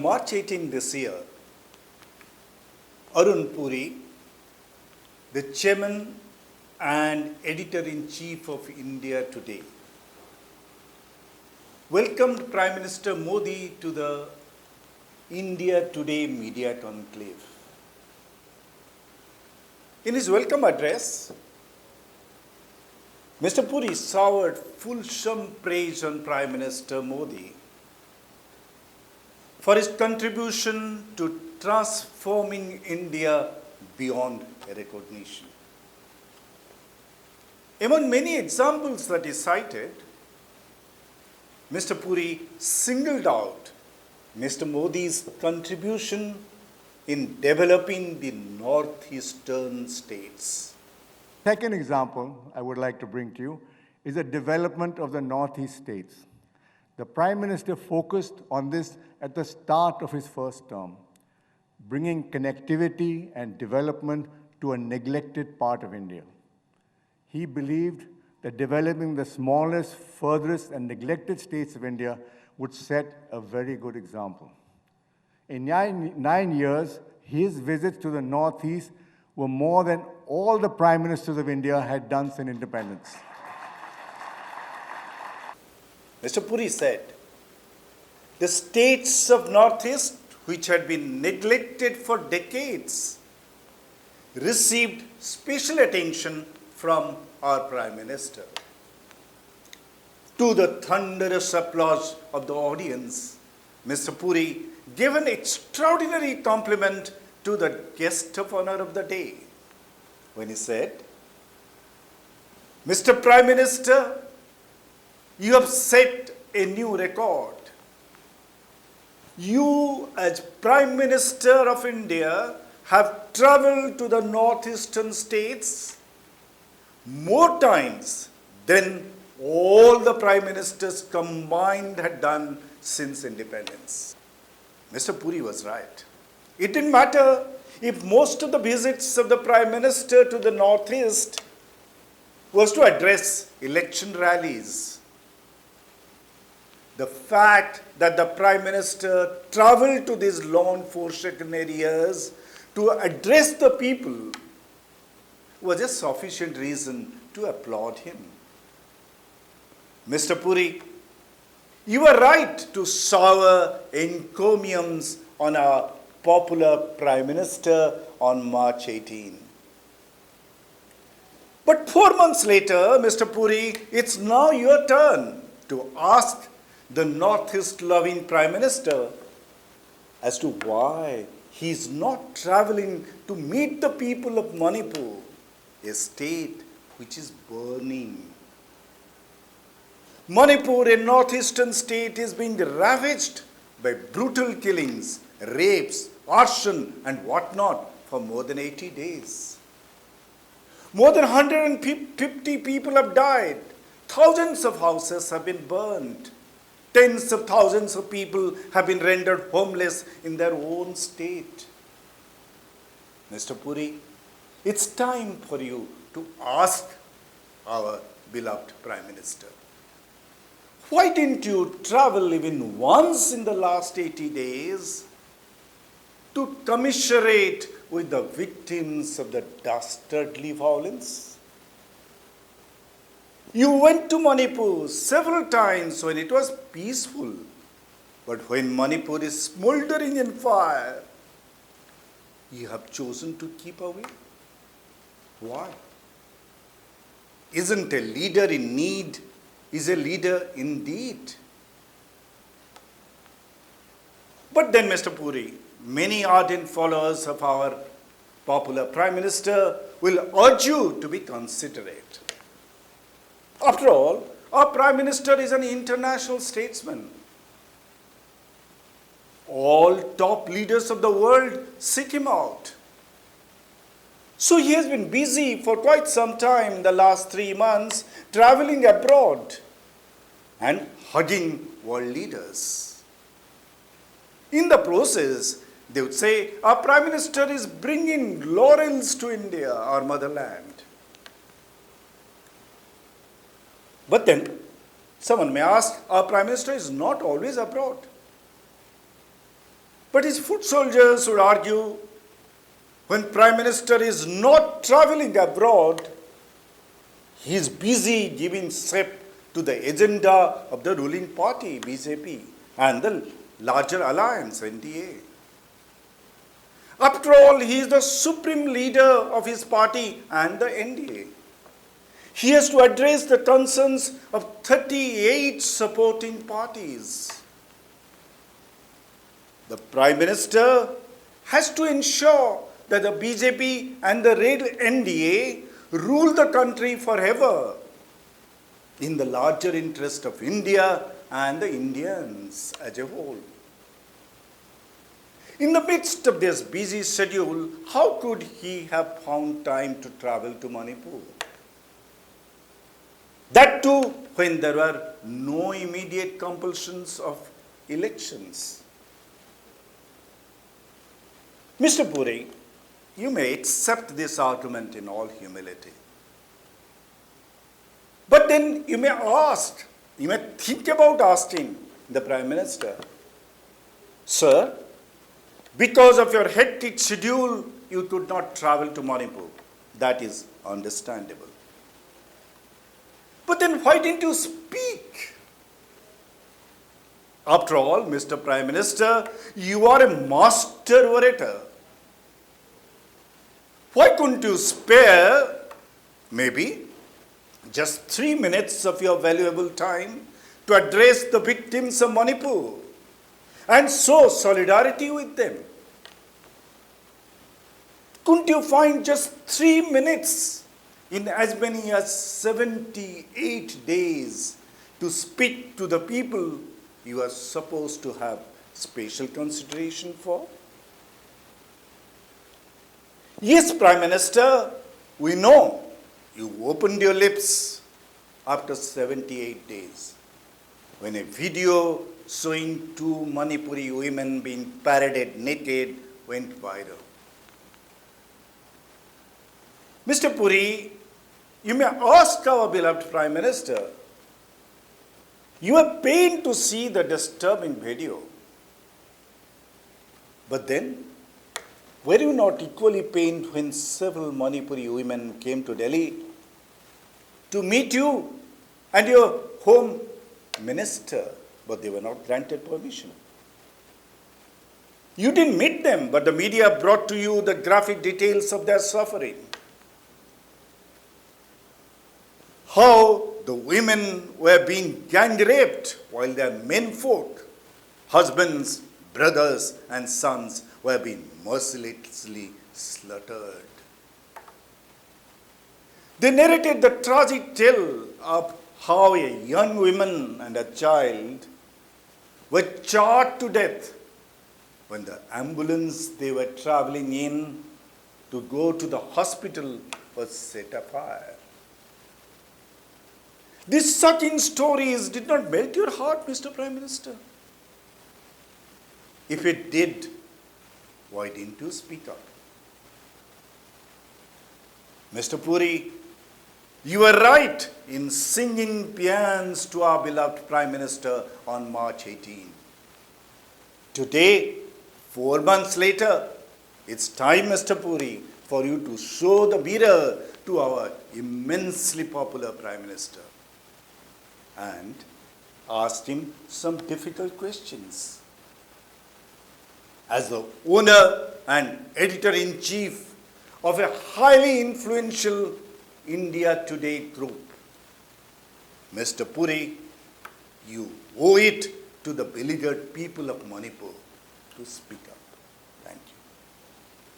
March 18 this year, Arun Puri, the chairman and editor-in-chief of India Today, welcomed Prime Minister Modi to the India Today Media Conclave. In his welcome address, Mr. Puri showered fulsome praise on Prime Minister Modi for his contribution to transforming India beyond recognition. Among many examples that he cited, Mr. Puri singled out Mr. Modi's contribution in developing the northeastern states. Second example I would like to bring to you is the development of the northeast states. The Prime Minister focused on this at the start of his first term, bringing connectivity and development to a neglected part of India. He believed that developing the smallest, furthest, and neglected states of India would set a very good example. In 9 years, his visits to the Northeast were more than all the Prime Ministers of India had done since independence. Mr. Puri said, the states of Northeast, which had been neglected for decades, received special attention from our Prime Minister. To the thunderous applause of the audience, Mr. Puri gave an extraordinary compliment to the guest of honor of the day when he said, Mr. Prime Minister, you have set a new record. You, as Prime Minister of India, have traveled to the northeastern states more times than all the Prime Ministers combined had done since independence. Mr. Puri was right. It didn't matter if most of the visits of the Prime Minister to the Northeast was to address election rallies. The fact that the Prime Minister traveled to these lone forsaken areas to address the people was a sufficient reason to applaud him. Mr. Puri, you were right to shower encomiums on our popular Prime Minister on March 18. But 4 months later, Mr. Puri, it's now your turn to ask the Northeast-loving Prime Minister as to why he is not traveling to meet the people of Manipur, a state which is burning. Manipur, a northeastern state, is being ravaged by brutal killings, rapes, arson, and whatnot for more than 80 days. More than 150 people have died. Thousands of houses have been burned. Tens of thousands of people have been rendered homeless in their own state. Mr. Puri, it's time for you to ask our beloved Prime Minister, why didn't you travel even once in the last 80 days to commiserate with the victims of the dastardly violence? You went to Manipur several times when it was peaceful, but when Manipur is smoldering in fire, you have chosen to keep away. Why? Isn't a leader in need is a leader indeed? But then, Mr. Puri, many ardent followers of our popular Prime Minister will urge you to be considerate. After all, our Prime Minister is an international statesman. All top leaders of the world seek him out. So he has been busy for quite some time, the last 3 months, traveling abroad and hugging world leaders. In the process, they would say, our Prime Minister is bringing laurels to India, our motherland. But then, someone may ask, our Prime Minister is not always abroad. But his foot soldiers would argue, when Prime Minister is not traveling abroad, he is busy giving shape to the agenda of the ruling party, BJP, and the larger alliance, NDA. After all, he is the supreme leader of his party and the NDA. He has to address the concerns of 38 supporting parties. The Prime Minister has to ensure that the BJP and the Red NDA rule the country forever in the larger interest of India and the Indians as a whole. In the midst of this busy schedule, how could he have found time to travel to Manipur? That too when there were no immediate compulsions of elections. Mr. Puri, you may accept this argument in all humility. But then you may think about asking the Prime Minister, Sir, because of your hectic schedule, you could not travel to Manipur. That is understandable. But then why didn't you speak? After all, Mr. Prime Minister, you are a master orator. Why couldn't you spare maybe just 3 minutes of your valuable time to address the victims of Manipur and show solidarity with them? Couldn't you find just 3 minutes in as many as 78 days to speak to the people you are supposed to have special consideration for? Yes, Prime Minister, we know you opened your lips after 78 days when a video showing 2 Manipuri women being paraded naked went viral. Mr. Puri, you may ask our beloved Prime Minister, you are pained to see the disturbing video. But then, were you not equally pained when several Manipuri women came to Delhi to meet you and your Home Minister, but they were not granted permission? You didn't meet them, but the media brought to you the graphic details of their suffering. How the women were being gang raped while their men folk, husbands, brothers, and sons were being mercilessly slaughtered. They narrated the tragic tale of how a young woman and a child were charred to death when the ambulance they were traveling in to go to the hospital was set afire. These shocking stories did not melt your heart, Mr. Prime Minister. If it did, why didn't you speak up? Mr. Puri, you were right in singing paeans to our beloved Prime Minister on March 18. Today, 4 months later, it's time, Mr. Puri, for you to show the mirror to our immensely popular Prime Minister and ask him some difficult questions. As the owner and editor-in-chief of a highly influential India Today group, Mr. Puri, you owe it to the beleaguered people of Manipur to speak up. Thank you.